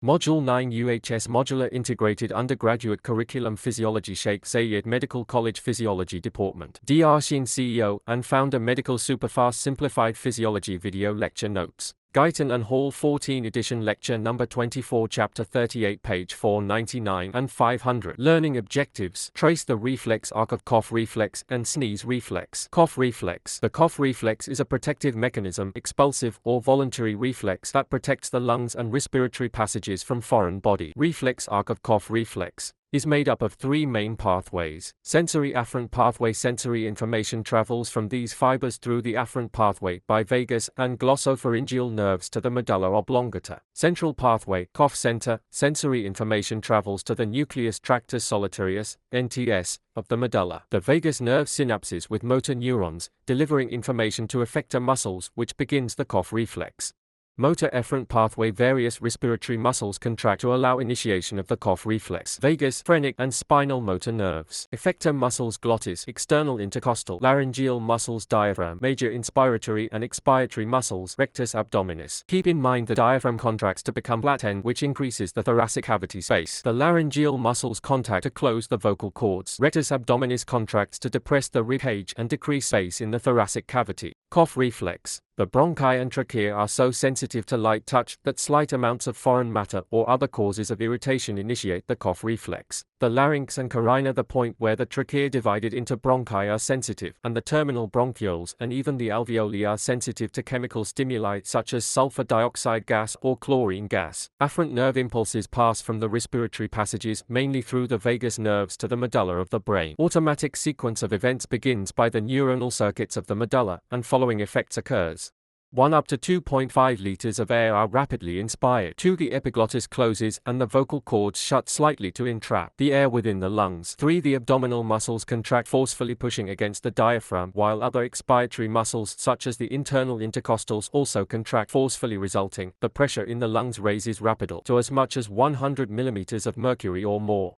Module 9 UHS Modular Integrated Undergraduate Curriculum Physiology Sheikh Zayed Medical College Physiology Department. Dr. Sheen CEO and founder Medical Superfast Simplified Physiology Video Lecture Notes. Guyton and Hall 14 edition lecture number 24 chapter 38 page 499 and 500. Learning objectives. Trace the reflex arc of cough reflex and sneeze reflex. Cough reflex. The cough reflex is a protective mechanism, expulsive or voluntary reflex that protects the lungs and respiratory passages from foreign body. Reflex arc of cough reflex is made up of three main pathways. Sensory afferent pathway. Sensory information travels from these fibers through the afferent pathway by vagus and glossopharyngeal nerves to the medulla oblongata. Central pathway, cough center. Sensory information travels to the nucleus tractus solitarius, NTS, of the medulla. The vagus nerve synapses with motor neurons, delivering information to effector muscles, which begins the cough reflex. Motor efferent pathway. Various respiratory muscles contract to allow initiation of the cough reflex. Vagus, phrenic, and spinal motor nerves. Effector muscles. Glottis, external intercostal, laryngeal muscles. Diaphragm, major inspiratory and expiratory muscles. Rectus abdominis. Keep in mind the diaphragm contracts to become flattened, which increases the thoracic cavity space. The laryngeal muscles contract to close the vocal cords. Rectus abdominis contracts to depress the rib cage and decrease space in the thoracic cavity. Cough reflex. The bronchi and trachea are so sensitive to light touch that slight amounts of foreign matter or other causes of irritation initiate the cough reflex. The larynx and carina, the point where the trachea divided into bronchi, are sensitive, and the terminal bronchioles and even the alveoli are sensitive to chemical stimuli such as sulfur dioxide gas or chlorine gas. Afferent nerve impulses pass from the respiratory passages mainly through the vagus nerves to the medulla of the brain. Automatic sequence of events begins by the neuronal circuits of the medulla, and following effects occurs. 1 up to 2.5 liters of air are rapidly inspired. 2. The epiglottis closes and the vocal cords shut slightly to entrap the air within the lungs. 3. The abdominal muscles contract forcefully, pushing against the diaphragm, while other expiratory muscles such as the internal intercostals also contract forcefully, resulting the pressure in the lungs raises rapidly to as much as 100 millimeters of mercury or more.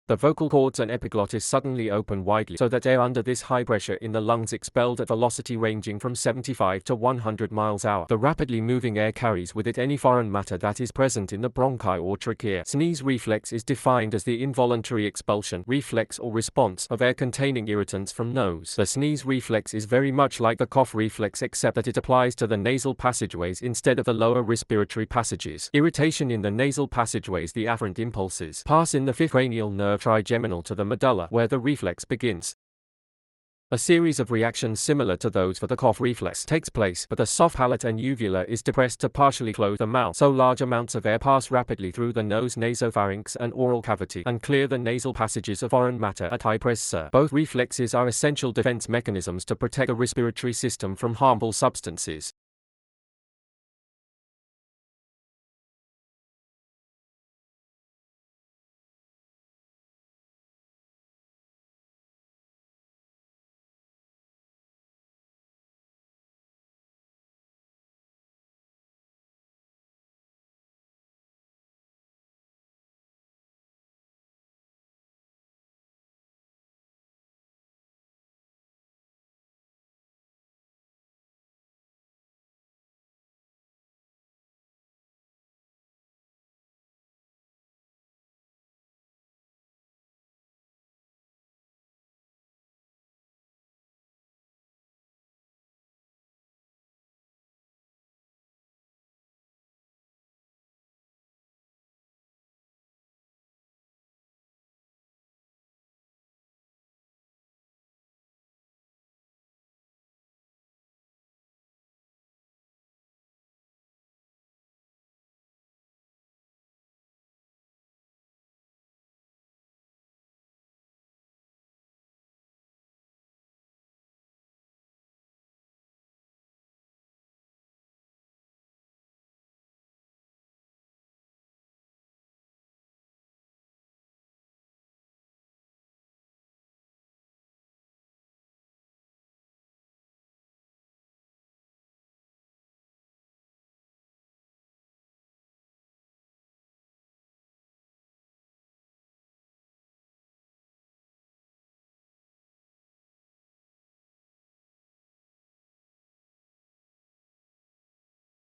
The vocal cords and epiglottis suddenly open widely so that air under this high pressure in the lungs expelled at velocity ranging from 75 to 100 miles an hour. The rapidly moving air carries with it any foreign matter that is present in the bronchi or trachea. Sneeze reflex is defined as the involuntary expulsion, reflex or response of air-containing irritants from nose. The sneeze reflex is very much like the cough reflex except that it applies to the nasal passageways instead of the lower respiratory passages. Irritation in the nasal passageways. The afferent impulses pass in the fifth cranial nerve trigeminal to the medulla, where the reflex begins. A series of reactions similar to those for the cough reflex takes place, but the soft palate and uvula is depressed to partially close the mouth, so large amounts of air pass rapidly through the nose, nasopharynx, and oral cavity, and clear the nasal passages of foreign matter at high pressure. Both reflexes are essential defense mechanisms to protect the respiratory system from harmful substances.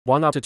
One up to 2